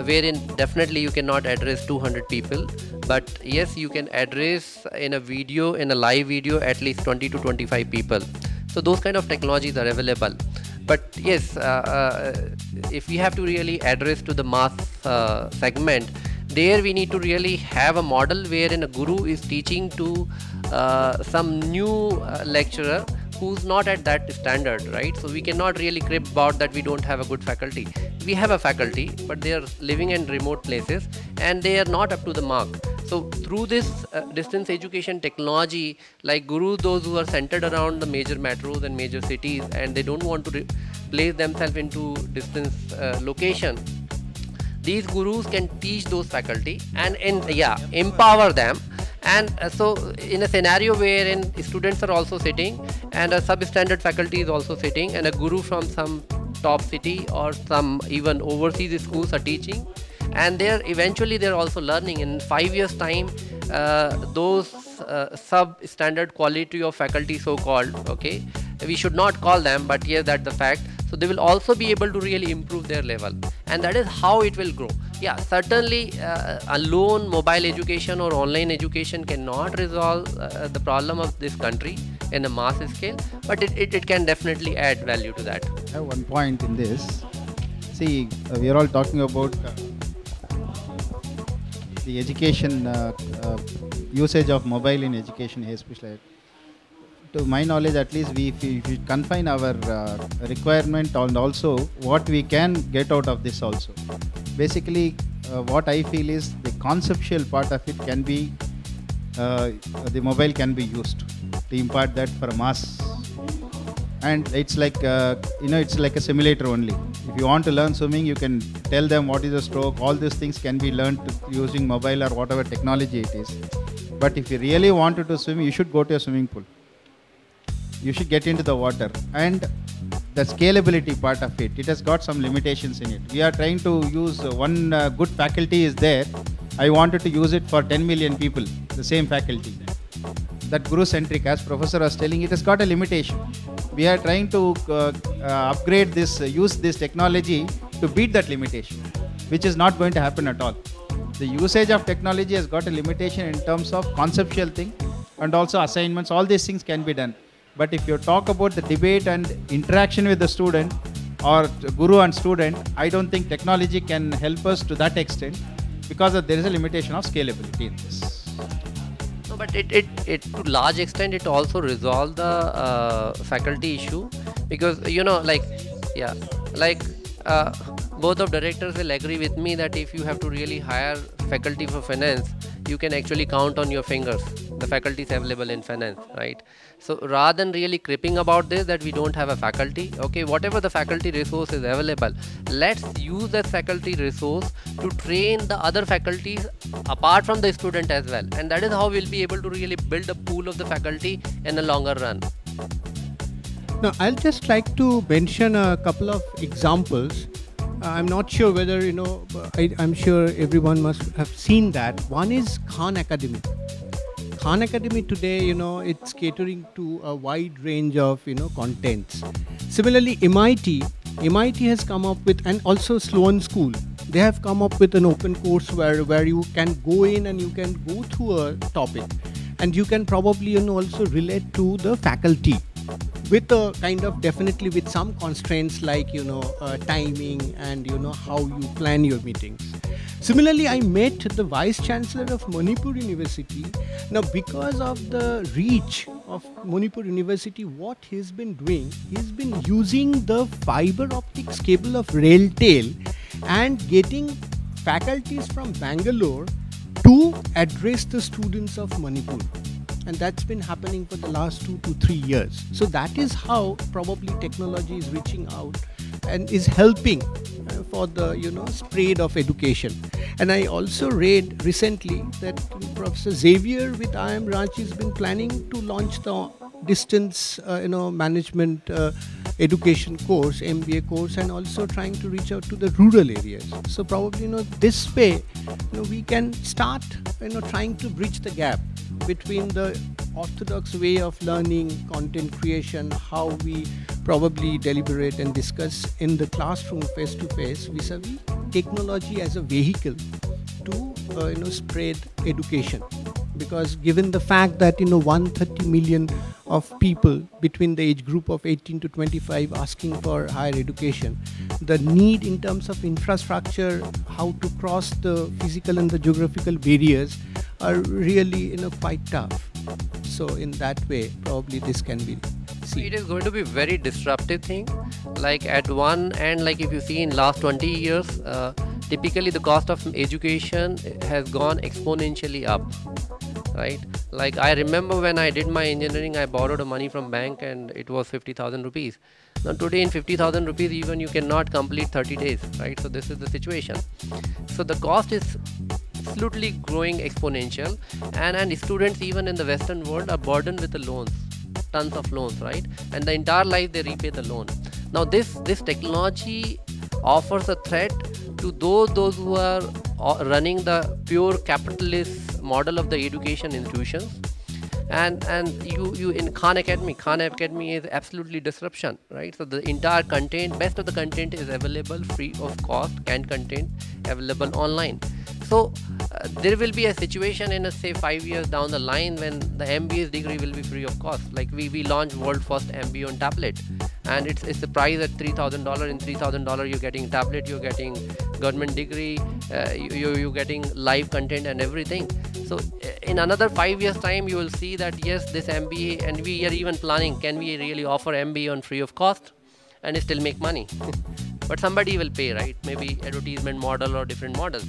wherein definitely you cannot address 200 people, but yes, you can address in a live video, at least 20 to 25 people. So those kind of technologies are available. But yes, if we have to really address to the mass segment, there we need to really have a model wherein a guru is teaching to some new lecturer who's not at that standard, right? So we cannot really crib about that we don't have a good faculty. We have a faculty, but they are living in remote places and they are not up to the mark. So through this distance education technology, like gurus, those who are centered around the major metros and major cities, and they don't want to place themselves into distance location, these gurus can teach those faculty and empower them. And so in a scenario wherein students are also sitting and a substandard faculty is also sitting and a guru from some top city or some even overseas schools are teaching, and eventually they're also learning. In 5 years time, those substandard quality of faculty, so called, okay, we should not call them, but yes, that's the fact. So they will also be able to really improve their level, and that is how it will grow. Yeah, certainly alone mobile education or online education cannot resolve the problem of this country in a mass scale, but it can definitely add value to that. I have one point in this. See, we are all talking about the education usage of mobile in education, especially. To my knowledge, at least, we confine our requirement and also what we can get out of this also. Basically, what I feel is the conceptual part of it can be, the mobile can be used to impart that for a mass. And it's like, it's like a simulator only. If you want to learn swimming, you can tell them what is a stroke. All these things can be learned using mobile or whatever technology it is. But if you really wanted to swim, you should go to a swimming pool. You should get into the water. And the scalability part of it, it has got some limitations in it. We are trying to use one good faculty is there. I wanted to use it for 10 million people, the same faculty. that guru-centric, as Professor was telling, it has got a limitation. We are trying to upgrade this, use this technology to beat that limitation, which is not going to happen at all. The usage of technology has got a limitation in terms of conceptual thing and also assignments. All these things can be done. But if you talk about the debate and interaction with the student or guru and student, I don't think technology can help us to that extent, because there is a limitation of scalability in this. No, but it to large extent it also resolve the faculty issue, because both of directors will agree with me that if you have to really hire faculty for finance, you can actually count on your fingers the faculties available in finance, right? So rather than really cripping about this that we don't have a faculty, okay, whatever the faculty resource is available, let's use that faculty resource to train the other faculties apart from the student as well, and that is how we'll be able to really build a pool of the faculty in the longer run. Now, I'll just like to mention a couple of examples. I'm not sure whether, I'm sure everyone must have seen that. One is Khan Academy. Khan Academy today, it's catering to a wide range of, contents. Similarly, MIT has come up with, and also Sloan School, they have come up with an open course where you can go in and you can go through a topic, and you can probably, also relate to the faculty, with a kind of, definitely with some constraints like timing and how you plan your meetings. Similarly, I met the Vice Chancellor of Manipur University. Now, because of the reach of Manipur University, what he's been doing, he's been using the fiber optics cable of Railtel and getting faculties from Bangalore to address the students of Manipur. And that's been happening for the last 2 to 3 years. So that is how probably technology is reaching out and is helping for the spread of education. And I also read recently that Professor Xavier with IIM Ranchi has been planning to launch the distance management education course, MBA course, and also trying to reach out to the rural areas. So probably this way we can start trying to bridge the gap between the orthodox way of learning, content creation, how we probably deliberate and discuss in the classroom face to face, vis-a-vis technology as a vehicle to spread education. Because given the fact that 130 million of people between the age group of 18 to 25 asking for higher education, the need in terms of infrastructure, how to cross the physical and the geographical barriers are really quite tough. So in that way, probably this can be seen. It is going to be very disruptive thing. Like at one end, like if you see in last 20 years, typically the cost of education has gone exponentially up, right? Like I remember when I did my engineering, I borrowed money from bank and it was 50,000 rupees. Now today in 50,000 rupees, even you cannot complete 30 days, right? So this is the situation. So the cost is absolutely growing exponential, and students even in the Western world are burdened with the loans, tons of loans, right? And the entire life they repay the loan. Now this technology offers a threat to those who are running the pure capitalist model of the education institutions. And you in Khan Academy is absolutely disruption, right? So the entire content, best of the content is available free of cost, canned content available online. So there will be a situation in say 5 years down the line when the MBA degree will be free of cost. Like we launched world first MBA on tablet, and it's a price at $3,000. In $3,000 you're getting tablet, you're getting government degree, you're getting live content and everything. So in another 5 years time you will see that yes, this MBA, and we are even planning, can we really offer MBA on free of cost and still make money? But somebody will pay, right? Maybe advertisement model or different models.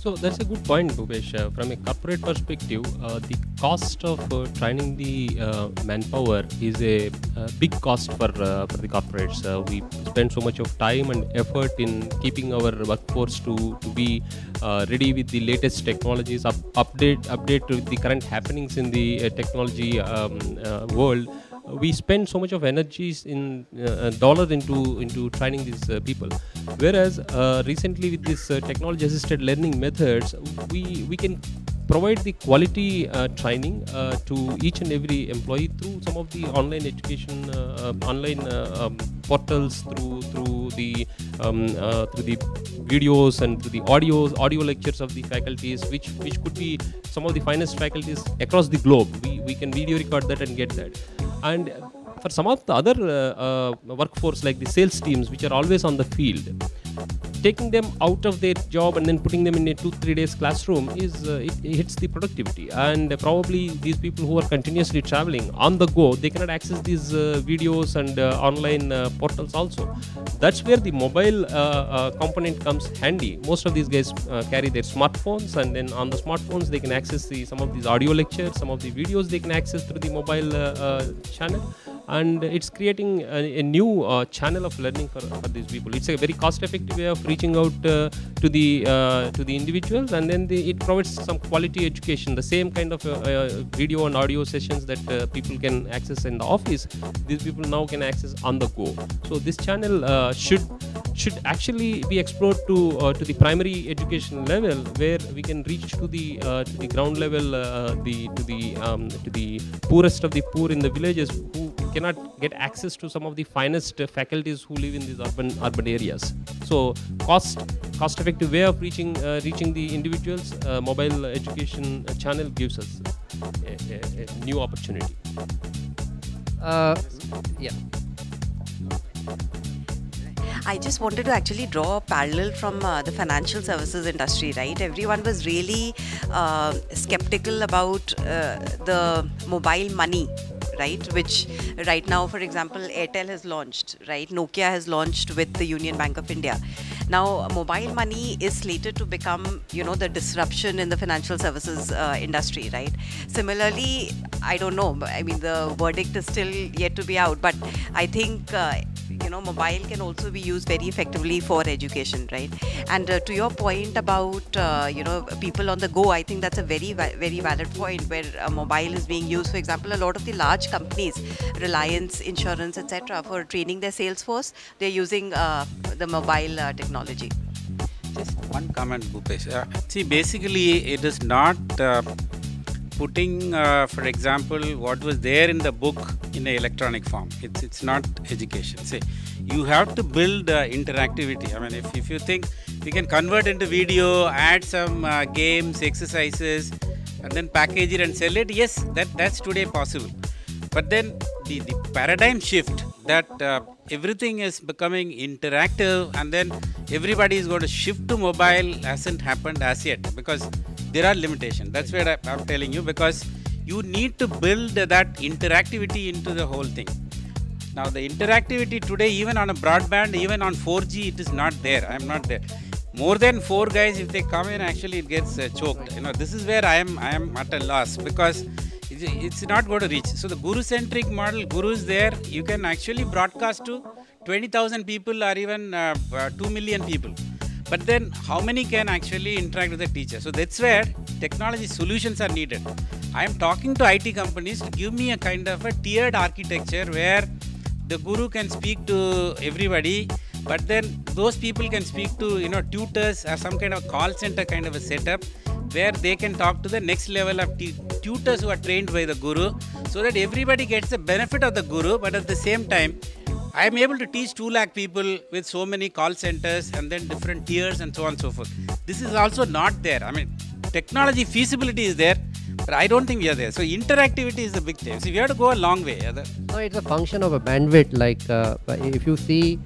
So that's a good point, Bhupesh. From a corporate perspective, the cost of training the manpower is a big cost for the corporates. We spend so much of time and effort in keeping our workforce to be ready with the latest technologies, update with the current happenings in the technology world. We spend so much of energies in dollars into training these people, whereas recently with this technology assisted learning methods we can provide the quality training to each and every employee through some of the online education, online portals, through the videos and through the audio lectures of the faculties, which could be some of the finest faculties across the globe. We can video record that and get that. And for some of the other workforce, like the sales teams, which are always on the field, taking them out of their job and then putting them in a 2-3 days classroom it hits the productivity. And probably these people who are continuously traveling on the go, they cannot access these videos and online portals also. That's where the mobile component comes handy. Most of these guys carry their smartphones, and then on the smartphones they can access some of these audio lectures, some of the videos they can access through the mobile channel. And it's creating a new channel of learning for these people. It's a very cost-effective way of reaching out to the individuals, and then it provides some quality education. The same kind of video and audio sessions that people can access in the office, these people now can access on the go. So this channel should actually be explored to the primary education level, where we can reach to the ground level, to the poorest of the poor in the villages who cannot get access to some of the finest faculties who live in these urban areas. So cost-effective way of reaching the individuals, mobile education channel gives us a new opportunity. Yeah. I just wanted to actually draw a parallel from the financial services industry, right? Everyone was really skeptical about the mobile money, right? Which right now, for example, Airtel has launched, right? Nokia has launched with the Union Bank of India. Now, mobile money is slated to become, the disruption in the financial services industry, right? Similarly, I don't know. I mean, the verdict is still yet to be out, but I think mobile can also be used very effectively for education, right? And to your point about people on the go, I think that's a very very valid point, where mobile is being used. For example, a lot of the large companies, Reliance Insurance, etc., for training their sales force, they're using the mobile technology. Just one comment, Bhupesh. See, basically, it is not putting, for example, what was there in the book in an electronic form. It's not education. See, you have to build interactivity. I mean, if you think we can convert into video, add some games, exercises, and then package it and sell it, yes, that's today possible. But then the paradigm shift that everything is becoming interactive, and then everybody is going to shift to mobile hasn't happened as yet, because there are limitations. That's what I'm telling you, because you need to build that interactivity into the whole thing. Now, the interactivity today, even on a broadband, even on 4G, it is not there. I'm not there. More than 4 guys, if they come in, actually it gets choked. This is where I am at a loss, because it's not going to reach. So the guru-centric model, guru is there. You can actually broadcast to 20,000 people or even 2 million people. But then how many can actually interact with the teacher? So that's where technology solutions are needed. I am talking to IT companies to give me a kind of a tiered architecture where the guru can speak to everybody, but then those people can speak to tutors or some kind of call center kind of a setup, where they can talk to the next level of tutors who are trained by the guru, so that everybody gets the benefit of the guru, but at the same time I am able to teach 2 lakh people with so many call centers and then different tiers and so on and so forth. This is also not there. I mean, technology feasibility is there, but I don't think we are there. So interactivity is the big thing. So we have to go a long way. No, it's a function of a bandwidth. Like if you see,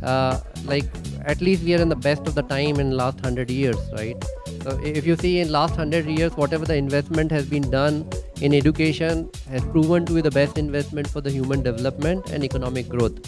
at least we are in the best of the time in last 100 years, right? So if you see in last 100 years, whatever the investment has been done in education has proven to be the best investment for the human development and economic growth.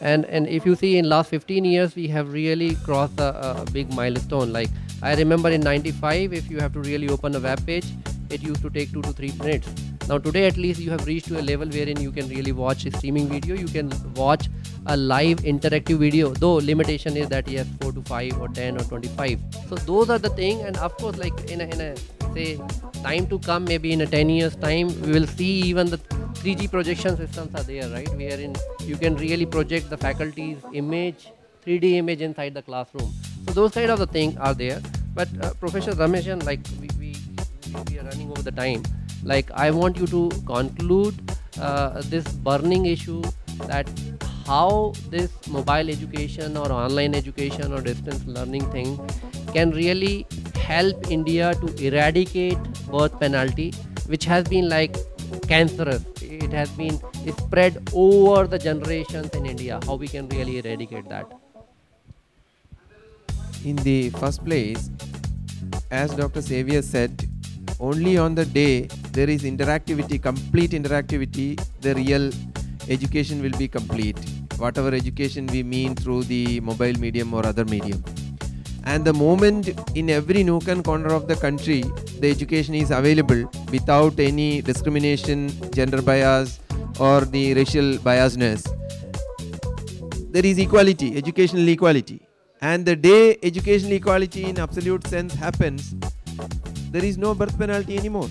And if you see in last 15 years, we have really crossed a big milestone. Like I remember in 95, if you have to really open a web page, it used to take 2 to 3 minutes. Now today at least you have reached to a level wherein you can really watch a streaming video, you can watch a live interactive video, though limitation is that yes, 4 to 5 or 10 or 25. So those are the thing, and of course like in a say time to come, maybe in a 10 years time, we will see even the 3G projection systems are there, right? Wherein you can really project the faculty's image, 3D image inside the classroom. So those kind of the things are there. But Professor Ramesh, like we we are running over the time. Like, I want you to conclude this burning issue, that how this mobile education or online education or distance learning thing can really help India to eradicate birth penalty, which has been like cancerous. It has been spread over the generations in India. How we can really eradicate that? In the first place, as Dr. Xavier said, only on the day there is interactivity, complete interactivity, the real education will be complete. Whatever education we mean through the mobile medium or other medium. And the moment in every nook and corner of the country, the education is available without any discrimination, gender bias or the racial biasness, there is equality, educational equality. And the day educational equality in absolute sense happens, there is no birth penalty anymore.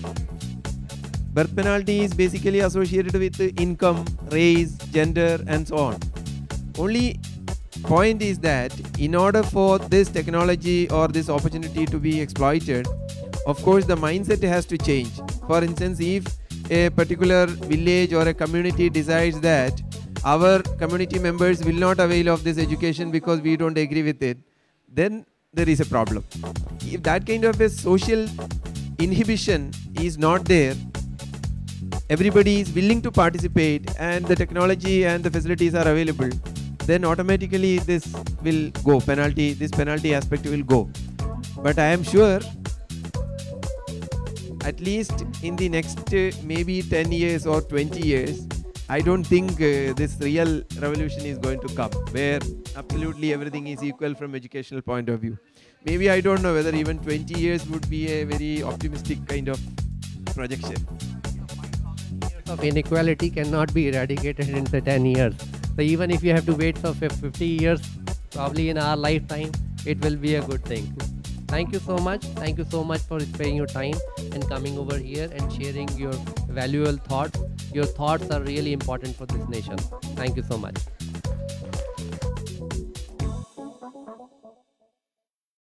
Birth penalty is basically associated with income, race, gender and so on. Only point is that in order for this technology or this opportunity to be exploited, of course the mindset has to change. For instance, if a particular village or a community decides that our community members will not avail of this education because we don't agree with it, then there is a problem. If that kind of a social inhibition is not there, everybody is willing to participate and the technology and the facilities are available, then automatically this will go, this penalty aspect will go. But I am sure at least in the next maybe 10 years or 20 years, I don't think this real revolution is going to come where absolutely everything is equal from educational point of view. Maybe I don't know whether even 20 years would be a very optimistic kind of projection. Years of inequality cannot be eradicated in say 10 years. So even if you have to wait for 50 years, probably in our lifetime, it will be a good thing. Thank you so much. Thank you so much for sparing your time and coming over here and sharing your valuable thoughts. Your thoughts are really important for this nation. Thank you so much.